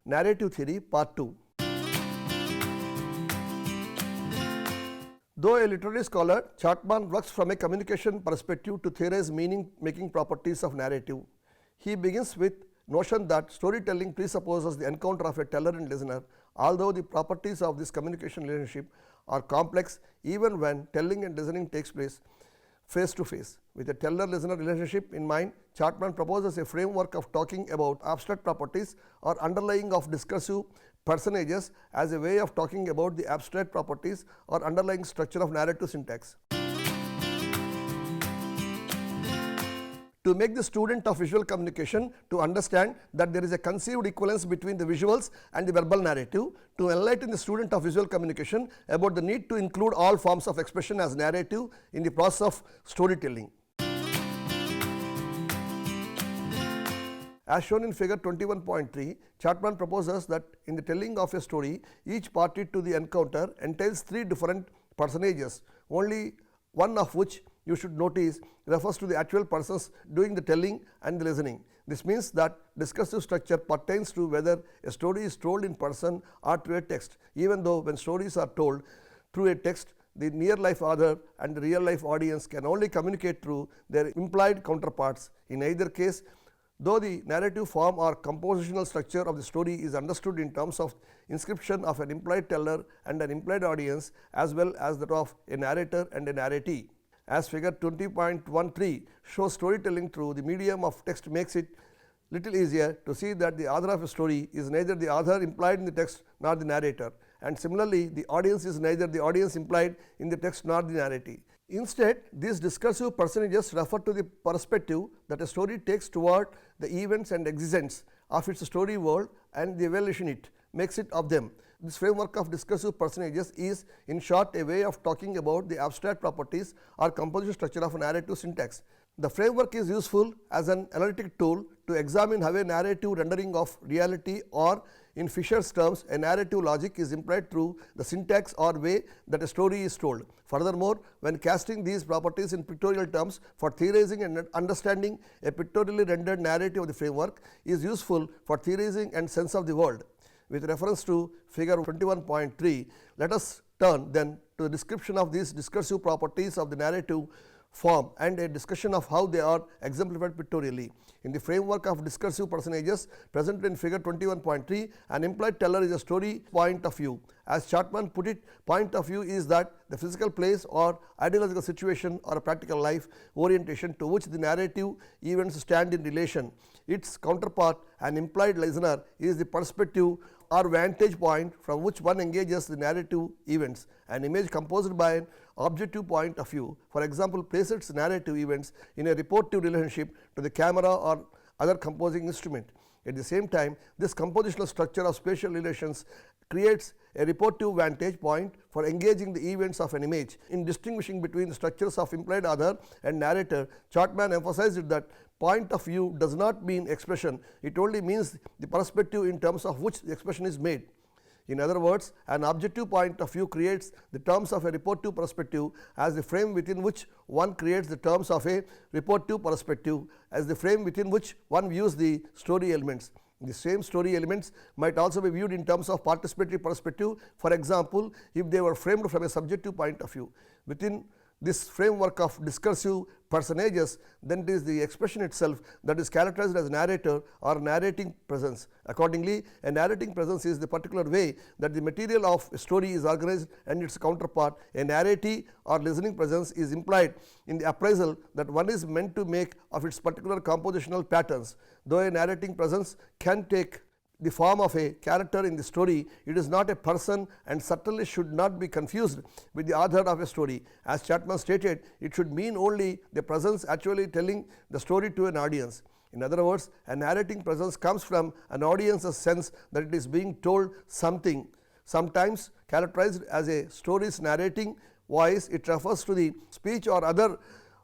Narrative Theory Part 2. Though a literary scholar, Chapman works from a communication perspective to theorize meaning-making properties of narrative. He begins with notion that storytelling presupposes the encounter of a teller and listener, although the properties of this communication relationship are complex even when telling and listening takes place face to face. With a teller-listener relationship in mind, Chapman proposes a framework of talking about abstract properties or underlying of discursive personages as a way of talking about the abstract properties or underlying structure of narrative syntax. To make the student of visual communication to understand that there is a conceived equivalence between the visuals and the verbal narrative, to enlighten the student of visual communication about the need to include all forms of expression as narrative in the process of storytelling. As shown in figure 21.3, Chapman proposes that in the telling of a story, each party to the encounter entails three different personages, only one of which you should notice refers to the actual persons doing the telling and the listening. This means that discursive structure pertains to whether a story is told in person or through a text, even though when stories are told through a text, the near life author and the real life audience can only communicate through their implied counterparts. In either case, though the narrative form or compositional structure of the story is understood in terms of inscription of an implied teller and an implied audience as well as that of a narrator and a narratee. As figure 20.13 shows, storytelling through the medium of text makes it little easier to see that the author of a story is neither the author implied in the text nor the narrator, and similarly the audience is neither the audience implied in the text nor the narratee. Instead, these discursive personages refer to the perspective that a story takes toward the events and existence of its story world, and the evaluation it makes it of them. This framework of discursive personages is, in short, a way of talking about the abstract properties or composition structure of a narrative syntax. The framework is useful as an analytic tool to examine how a narrative rendering of reality, or in Fisher's terms, a narrative logic is implied through the syntax or way that a story is told. Furthermore, when casting these properties in pictorial terms for theorizing and understanding a pictorially rendered narrative of the framework is useful for theorizing and sense of the world. With reference to figure 21.3, let us turn then to the description of these discursive properties of the narrative form and a discussion of how they are exemplified pictorially. In the framework of discursive personages presented in figure 21.3, an implied teller is a story point of view. As Chapman put it, point of view is that the physical place or ideological situation or a practical life orientation to which the narrative events stand in relation. Its counterpart, an implied listener, is the perspective or vantage point from which one engages the narrative events. An image composed by an objective point of view, for example, places its narrative events in a reportive relationship to the camera or other composing instrument. At the same time, this compositional structure of spatial relations creates a reportive vantage point for engaging the events of an image. In distinguishing between the structures of implied author and narrator, Chapman emphasized that point of view does not mean expression, it only means the perspective in terms of which the expression is made. In other words, an objective point of view creates the terms of a reportive perspective as the frame within which one creates the terms of a reportive perspective as the frame within which one views the story elements. The same story elements might also be viewed in terms of participatory perspective, for example, if they were framed from a subjective point of view. Within this framework of discursive personages, then it is the expression itself that is characterized as narrator or narrating presence. Accordingly, a narrating presence is the particular way that the material of a story is organized, and its counterpart, a narratee or listening presence, is implied in the appraisal that one is meant to make of its particular compositional patterns. Though a narrating presence can take the form of a character in the story, it is not a person and certainly should not be confused with the author of a story. As Chapman stated, it should mean only the presence actually telling the story to an audience. In other words, a narrating presence comes from an audience's sense that it is being told something. Sometimes characterized as a story's narrating voice, it refers to the speech or other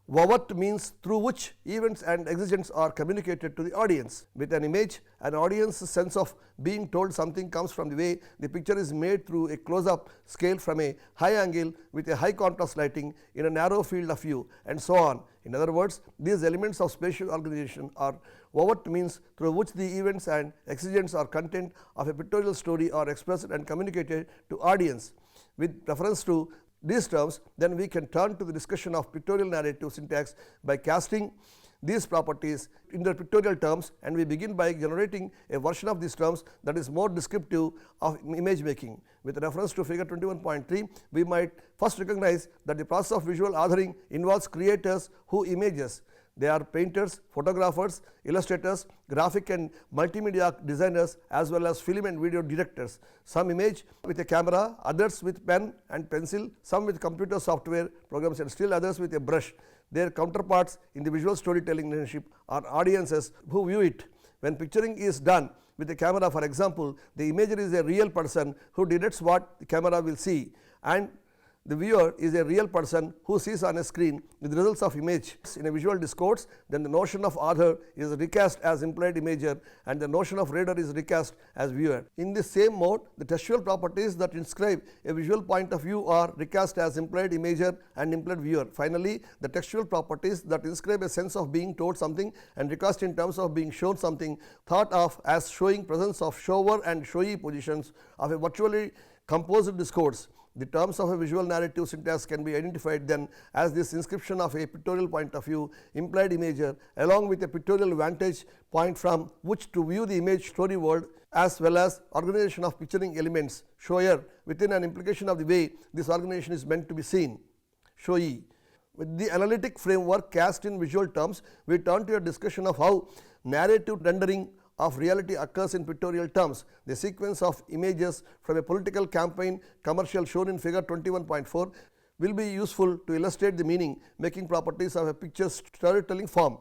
Overt means through which events and exigents are communicated to the audience. With an image, an audience's sense of being told something comes from the way the picture is made through a close-up scale from a high angle with a high contrast lighting in a narrow field of view, and so on. In other words, these elements of spatial organization are overt means through which the events and exigents or content of a pictorial story are expressed and communicated to audience. With reference to these terms, then we can turn to the discussion of pictorial narrative syntax by casting these properties in their pictorial terms, and we begin by generating a version of these terms that is more descriptive of image making. With reference to figure 21.3, we might first recognize that the process of visual authoring involves creators who images. They are painters, photographers, illustrators, graphic and multimedia designers, as well as film and video directors. Some image with a camera, others with pen and pencil, some with computer software programs, and still others with a brush. Their counterparts in the visual storytelling relationship are audiences who view it. When picturing is done with a camera, for example, the imager is a real person who directs what the camera will see, and the viewer is a real person who sees on a screen the results of image. In a visual discourse, then the notion of author is recast as implied imager, and the notion of reader is recast as viewer. In the same mode, the textual properties that inscribe a visual point of view are recast as implied imager and implied viewer. Finally, the textual properties that inscribe a sense of being told something and recast in terms of being shown something, thought of as showing presence of shower and showy positions of a virtually composed discourse. The terms of a visual narrative syntax can be identified then as this inscription of a pictorial point of view, implied imager, along with a pictorial vantage point from which to view the image story world, as well as organization of picturing elements, shower, within an implication of the way this organization is meant to be seen, showy. With the analytic framework cast in visual terms, we turn to a discussion of how narrative rendering of reality occurs in pictorial terms. The sequence of images from a political campaign commercial shown in figure 21.4 will be useful to illustrate the meaning making properties of a picture's storytelling form.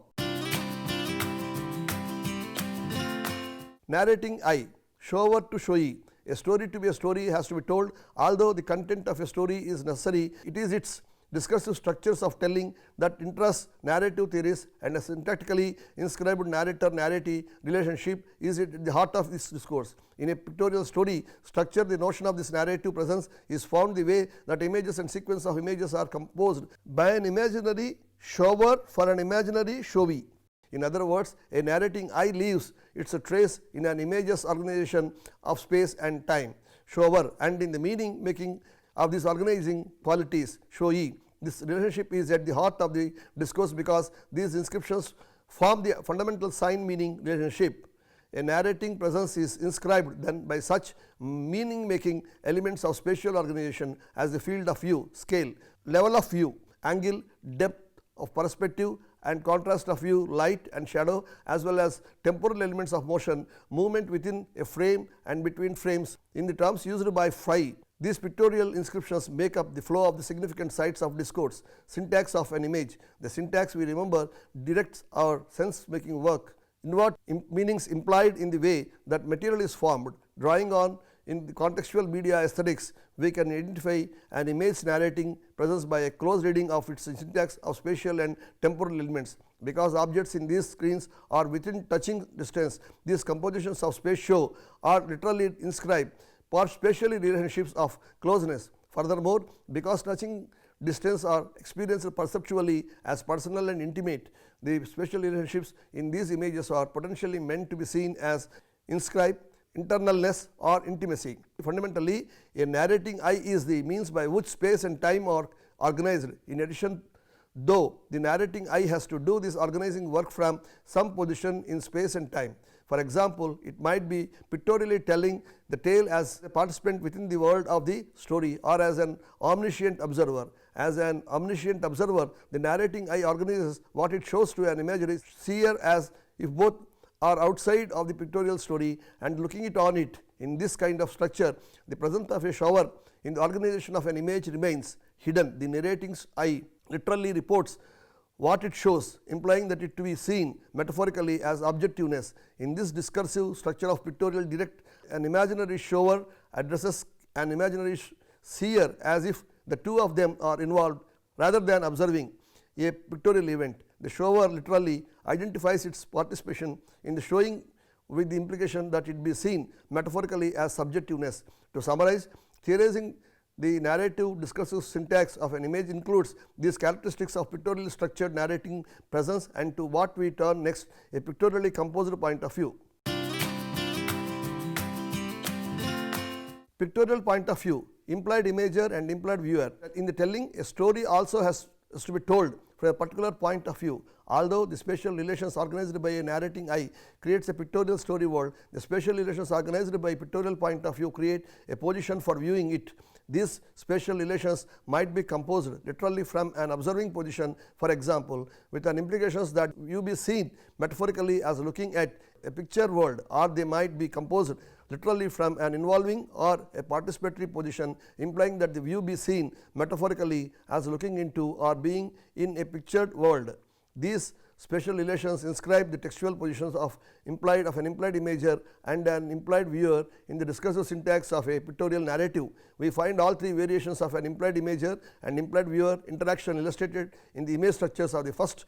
Narrating I, shower to showy. A story to be a story has to be told. Although the content of a story is necessary, it is its discursive structures of telling that interest narrative theories, and a syntactically inscribed narrator-narrative relationship is at the heart of this discourse. In a pictorial story structure, the notion of this narrative presence is found the way that images and sequence of images are composed by an imaginary shower for an imaginary showy. In other words, a narrating I leaves its trace in an image's organization of space and time, shower, and in the meaning making of these organizing qualities, showy. This relationship is at the heart of the discourse because these inscriptions form the fundamental sign meaning relationship. A narrating presence is inscribed then by such meaning making elements of spatial organization as the field of view, scale, level of view, angle, depth of perspective and contrast of view, light and shadow, as well as temporal elements of motion, movement within a frame and between frames in the terms used by Phi. These pictorial inscriptions make up the flow of the significant sites of discourse. Syntax of an image. The syntax, we remember, directs our sense making work. Inward meanings implied in the way that material is formed. Drawing on in the contextual media aesthetics, we can identify an image narrating presence by a close reading of its syntax of spatial and temporal elements. Because objects in these screens are within touching distance, these compositions of space show are literally inscribed for spatially relationships of closeness. Furthermore, because touching distance are experienced perceptually as personal and intimate, the spatial relationships in these images are potentially meant to be seen as inscribed internalness or intimacy. Fundamentally, a narrating I is the means by which space and time are organized. In addition, though, the narrating I has to do this organizing work from some position in space and time. For example, it might be pictorially telling the tale as a participant within the world of the story or as an omniscient observer. As an omniscient observer, the narrating I organizes what it shows to an imaginary seer as if both are outside of the pictorial story and looking it on it. In this kind of structure, the presence of a shower in the organization of an image remains hidden. The narrating I literally reports what it shows, implying that it to be seen metaphorically as objectiveness. In this discursive structure of pictorial direct, an imaginary shower addresses an imaginary seer as if the two of them are involved rather than observing. a pictorial event. The shower literally identifies its participation in the showing with the implication that it be seen metaphorically as subjectiveness. To summarize, theorizing the narrative discursive syntax of an image includes these characteristics of pictorially structured narrating presence and to what we turn next, a pictorially composed point of view. Pictorial point of view, implied imager and implied viewer. In the telling, a story also has to be told from a particular point of view. Although the spatial relations organized by a narrating eye creates a pictorial story world, the spatial relations organized by a pictorial point of view create a position for viewing it. These spatial relations might be composed literally from an observing position, for example, with an implications that you be seen metaphorically as looking at a picture world, or they might be composed literally from an involving or a participatory position, implying that the view be seen metaphorically as looking into or being in a pictured world. These spatial relations inscribe the textual positions of an implied imager and an implied viewer in the discursive syntax of a pictorial narrative. We find all three variations of an implied imager and implied viewer interaction illustrated in the image structures of the first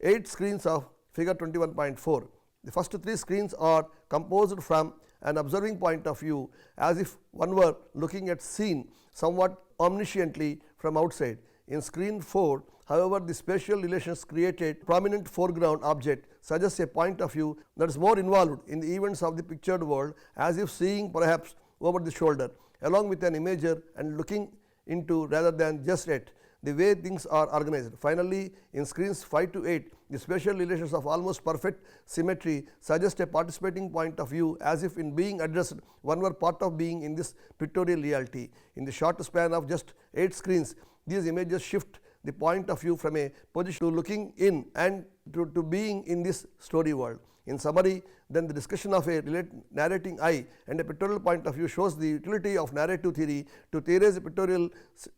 8 screens of figure 21.4. The first 3 screens are composed from an observing point of view, as if one were looking at scene somewhat omnisciently from outside. In screen 4, however, the spatial relations created prominent foreground object suggests a point of view that is more involved in the events of the pictured world, as if seeing perhaps over the shoulder, along with an imager and looking into rather than just at the way things are organized. Finally, in screens 5 to 8, the spatial relations of almost perfect symmetry suggest a participating point of view, as if in being addressed one were part of being in this pictorial reality. In the short span of just 8 screens, these images shift the point of view from a position to looking in and to being in this story world. In summary, then the discussion of a narrating eye and a pictorial point of view shows the utility of narrative theory to theorize a pictorial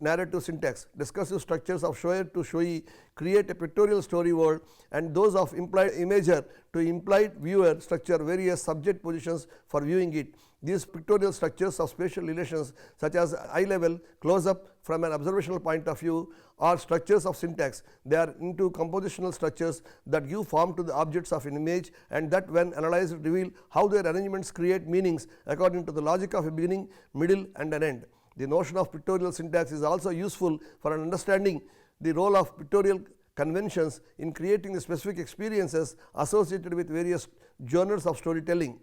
narrative syntax. Discursive structures of shower to showee create a pictorial story world, and those of implied imager to implied viewer structure various subject positions for viewing it. These pictorial structures of spatial relations, such as eye level, close up from an observational point of view, are structures of syntax. They are into compositional structures that give form to the objects of an image, and that when analyzed reveal how their arrangements create meanings according to the logic of a beginning, middle and an end. The notion of pictorial syntax is also useful for an understanding the role of pictorial conventions in creating the specific experiences associated with various genres of storytelling.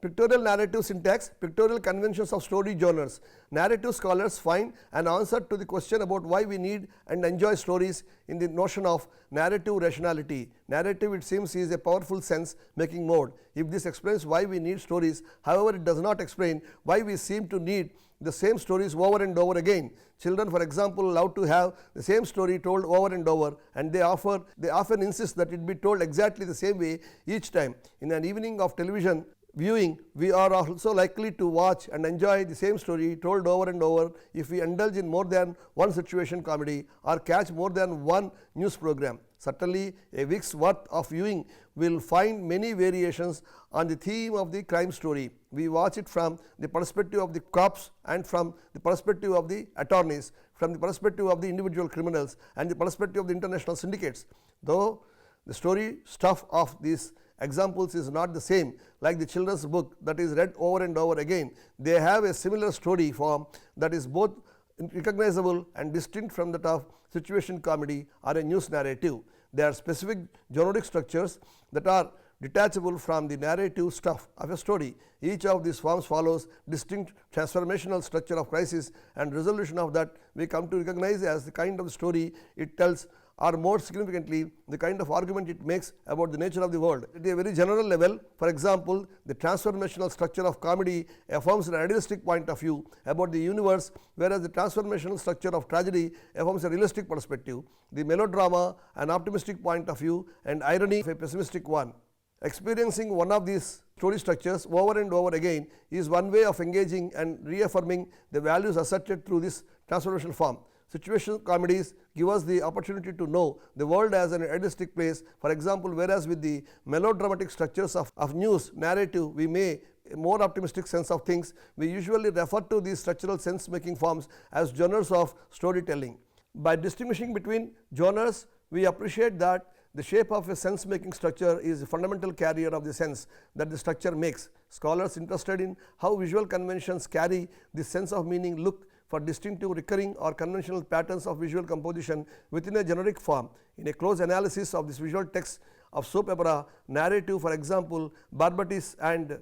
Pictorial narrative syntax, pictorial conventions of story genres. Narrative scholars find an answer to the question about why we need and enjoy stories in the notion of narrative rationality. Narrative, it seems, is a powerful sense-making mode. If this explains why we need stories, however, it does not explain why we seem to need the same stories over and over again. Children, for example, love to have the same story told over and over, and they often insist that it be told exactly the same way each time. In an evening of television viewing, we are also likely to watch and enjoy the same story told over and over if we indulge in more than one situation comedy or catch more than one news program. Certainly, a week's worth of viewing will find many variations on the theme of the crime story. We watch it from the perspective of the cops and from the perspective of the attorneys, from the perspective of the individual criminals and the perspective of the international syndicates. Though the story stuff of these examples is not the same like the children's book that is read over and over again, they have a similar story form that is both recognizable and distinct from that of situation comedy or a news narrative. They are specific generic structures that are detachable from the narrative stuff of a story. Each of these forms follows distinct transformational structure of crisis and resolution of that we come to recognize as the kind of story it tells, or more significantly the kind of argument it makes about the nature of the world. At a very general level, for example, the transformational structure of comedy affirms an idealistic point of view about the universe, whereas the transformational structure of tragedy affirms a realistic perspective, the melodrama an optimistic point of view, and irony a pessimistic one. Experiencing one of these story structures over and over again is one way of engaging and reaffirming the values asserted through this transformational form. Situational comedies give us the opportunity to know the world as an idealistic place. For example, whereas with the melodramatic structures of news narrative, we may a more optimistic sense of things, we usually refer to these structural sense making forms as genres of storytelling. By distinguishing between genres, we appreciate that the shape of a sense making structure is a fundamental carrier of the sense that the structure makes. Scholars interested in how visual conventions carry this sense of meaning look for distinctive recurring or conventional patterns of visual composition within a generic form. In a close analysis of this visual text of soap opera narrative, for example, Barbatis and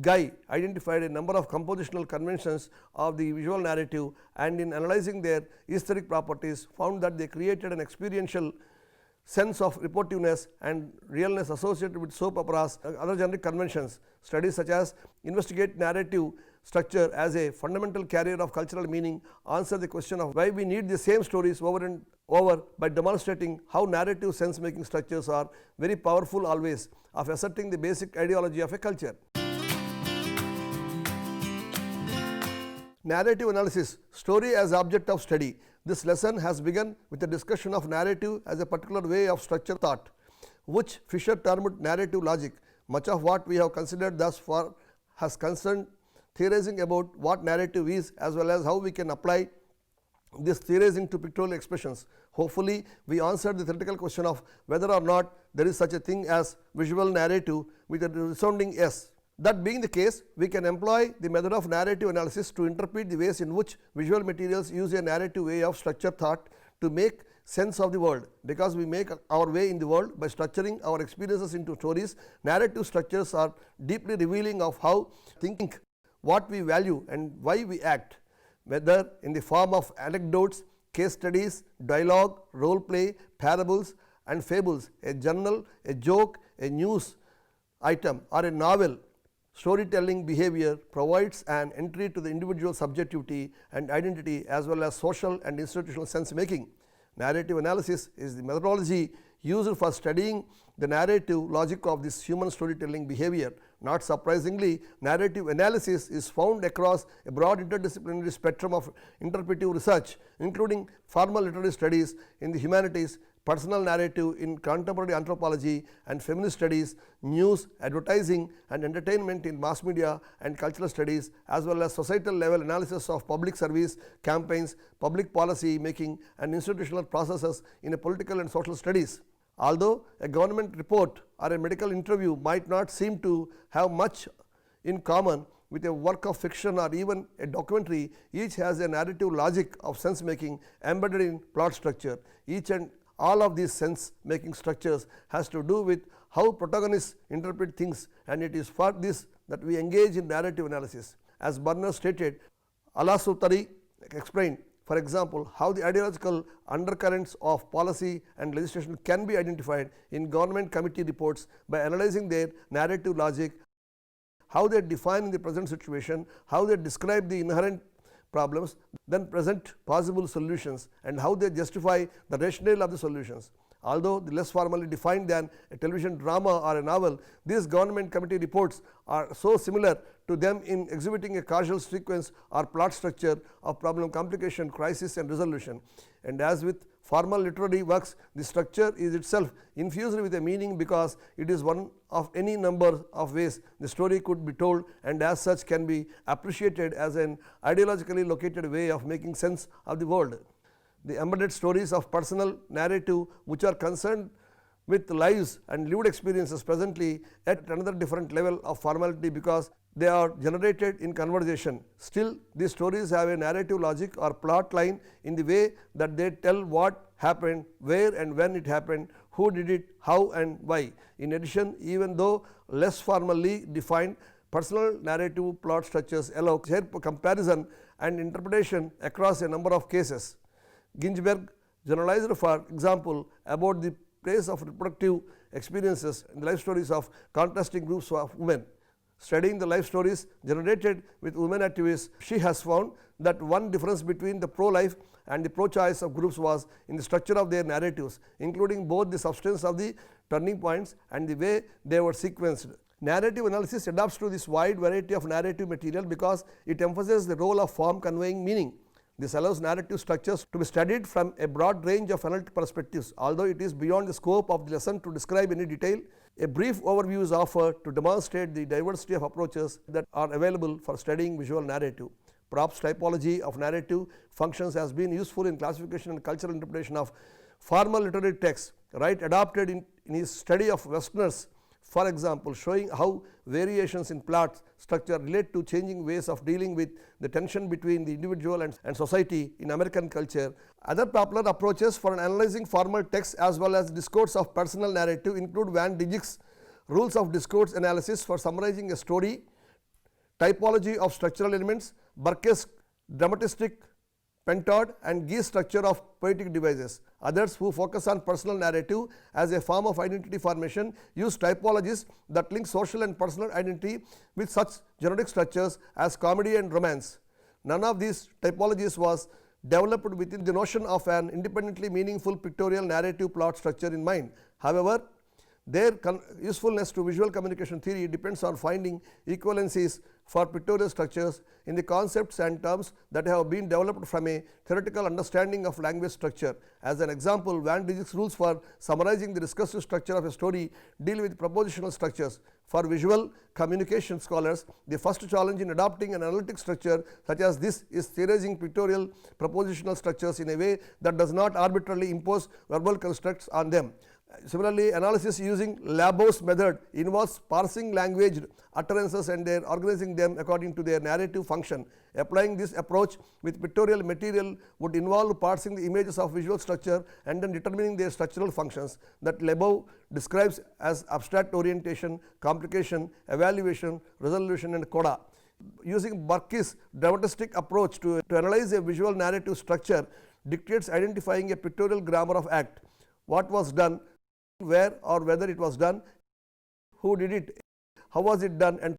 Guy identified a number of compositional conventions of the visual narrative, and in analyzing their aesthetic properties found that they created an experiential sense of reportiveness and realness associated with soap operas and other generic conventions. Studies such as investigate narrative structure as a fundamental carrier of cultural meaning answer the question of why we need the same stories over and over by demonstrating how narrative sense making structures are very powerful always of asserting the basic ideology of a culture. Narrative analysis, story as object of study. This lesson has begun with a discussion of narrative as a particular way of structured thought, which Fisher termed narrative logic. Much of what we have considered thus far has concerned theorizing about what narrative is as well as how we can apply this theorizing to pictorial expressions. Hopefully, we answered the theoretical question of whether or not there is such a thing as visual narrative with a resounding yes. That being the case, we can employ the method of narrative analysis to interpret the ways in which visual materials use a narrative way of structured thought to make sense of the world. Because we make our way in the world by structuring our experiences into stories, narrative structures are deeply revealing of how thinking, what we value and why we act, whether in the form of anecdotes, case studies, dialogue, role play, parables and fables, a journal, a joke, a news item or a novel. Storytelling behavior provides an entry to the individual subjectivity and identity as well as social and institutional sense making. Narrative analysis is the methodology used for studying the narrative logic of this human storytelling behavior. Not surprisingly, narrative analysis is found across a broad interdisciplinary spectrum of interpretive research, including formal literary studies in the humanities, personal narrative in contemporary anthropology and feminist studies, news, advertising and entertainment in mass media and cultural studies, as well as societal level analysis of public service campaigns, public policy making and institutional processes in a political and social studies. Although a government report or a medical interview might not seem to have much in common with a work of fiction or even a documentary, each has a narrative logic of sense making embedded in plot structure. Each and all of these sense making structures has to do with how protagonists interpret things, and it is for this that we engage in narrative analysis. As Burner stated, Alasutari explained, for example, how the ideological undercurrents of policy and legislation can be identified in government committee reports by analyzing their narrative logic, how they define the present situation, how they describe the inherent problems, then present possible solutions, and how they justify the rationale of the solutions. Although less formally defined than a television drama or a novel, these government committee reports are so similar to them in exhibiting a causal sequence or plot structure of problem, complication, crisis and resolution. And as with formal literary works, the structure is itself infused with a meaning because it is one of any number of ways the story could be told, and as such can be appreciated as an ideologically located way of making sense of the world. The embedded stories of personal narrative which are concerned with lives and lived experiences presently at another different level of formality because they are generated in conversation. Still, these stories have a narrative logic or plot line in the way that they tell what happened, where and when it happened, who did it, how and why. In addition, even though less formally defined, personal narrative plot structures allow comparison and interpretation across a number of cases. Ginsberg generalized, for example, about the place of reproductive experiences in the life stories of contrasting groups of women. Studying the life stories generated with women activists, she has found that one difference between the pro-life and the pro-choice of groups was in the structure of their narratives, including both the substance of the turning points and the way they were sequenced. Narrative analysis adapts to this wide variety of narrative material because it emphasizes the role of form conveying meaning. This allows narrative structures to be studied from a broad range of analytic perspectives. Although it is beyond the scope of the lesson to describe any detail A brief overview is offered to demonstrate the diversity of approaches that are available for studying visual narrative. Props typology of narrative functions has been useful in classification and cultural interpretation of formal literary texts. Wright adopted in his study of Westerners, for example, showing how variations in plot structure relate to changing ways of dealing with the tension between the individual and society in American culture. Other popular approaches for analyzing formal text as well as discourse of personal narrative include Van Dijk's rules of discourse analysis for summarizing a story, typology of structural elements, Burke's dramatistic pentad, and Gee's structure of poetic devices. Others who focus on personal narrative as a form of identity formation use typologies that link social and personal identity with such generic structures as comedy and romance. None of these typologies was developed within the notion of an independently meaningful pictorial narrative plot structure in mind. However, their usefulness to visual communication theory depends on finding equivalencies for pictorial structures in the concepts and terms that have been developed from a theoretical understanding of language structure. As an example, Van Dijk's rules for summarizing the discursive structure of a story deal with propositional structures. For visual communication scholars, the first challenge in adopting an analytic structure such as this is theorizing pictorial propositional structures in a way that does not arbitrarily impose verbal constructs on them. Similarly, analysis using Labau's method involves parsing language utterances and their organizing them according to their narrative function. Applying this approach with pictorial material would involve parsing the images of visual structure and then determining their structural functions that Labau describes as abstract orientation, complication, evaluation, resolution, and coda. Using Burke's dramatistic approach to analyze a visual narrative structure dictates identifying a pictorial grammar of act. What was done, where or whether it was done, who did it, how was it done, and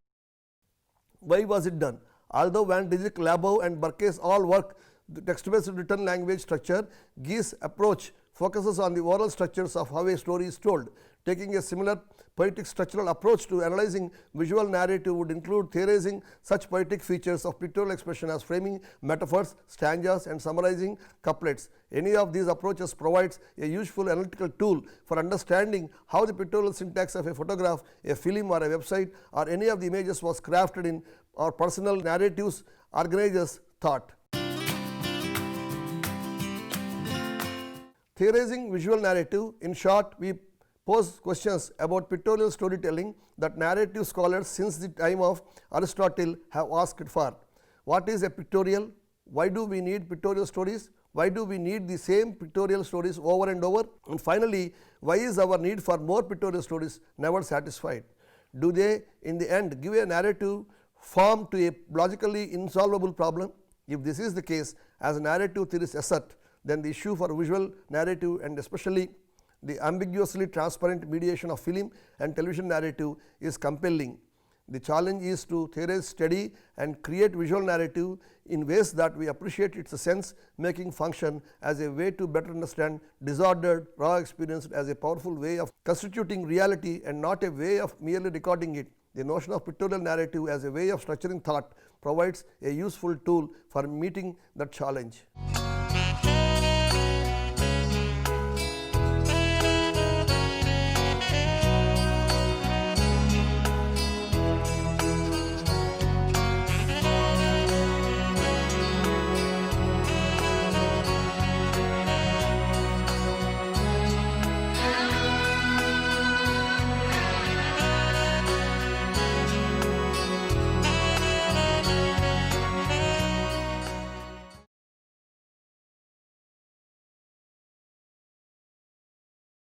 why was it done. Although Van Dijk, Labau, and Burke all work the text-based written language structure, Gee's approach focuses on the oral structures of how a story is told. Taking a similar poetic structural approach to analyzing visual narrative would include theorizing such poetic features of pictorial expression as framing metaphors, stanzas, and summarizing couplets. Any of these approaches provides a useful analytical tool for understanding how the pictorial syntax of a photograph, a film, or a website, or any of the images was crafted in our personal narratives organizers' thought. Theorizing visual narrative, in short, we pose questions about pictorial storytelling that narrative scholars since the time of Aristotle have asked for. What is a pictorial? Why do we need pictorial stories? Why do we need the same pictorial stories over and over? And finally, why is our need for more pictorial stories never satisfied? Do they in the end give a narrative form to a logically insolvable problem? If this is the case, as narrative theorists assert, then the issue for visual narrative and especially the ambiguously transparent mediation of film and television narrative is compelling. The challenge is to theorize, study, and create visual narrative in ways that we appreciate its sense-making function as a way to better understand disordered, raw experience as a powerful way of constituting reality and not a way of merely recording it. The notion of pictorial narrative as a way of structuring thought provides a useful tool for meeting that challenge.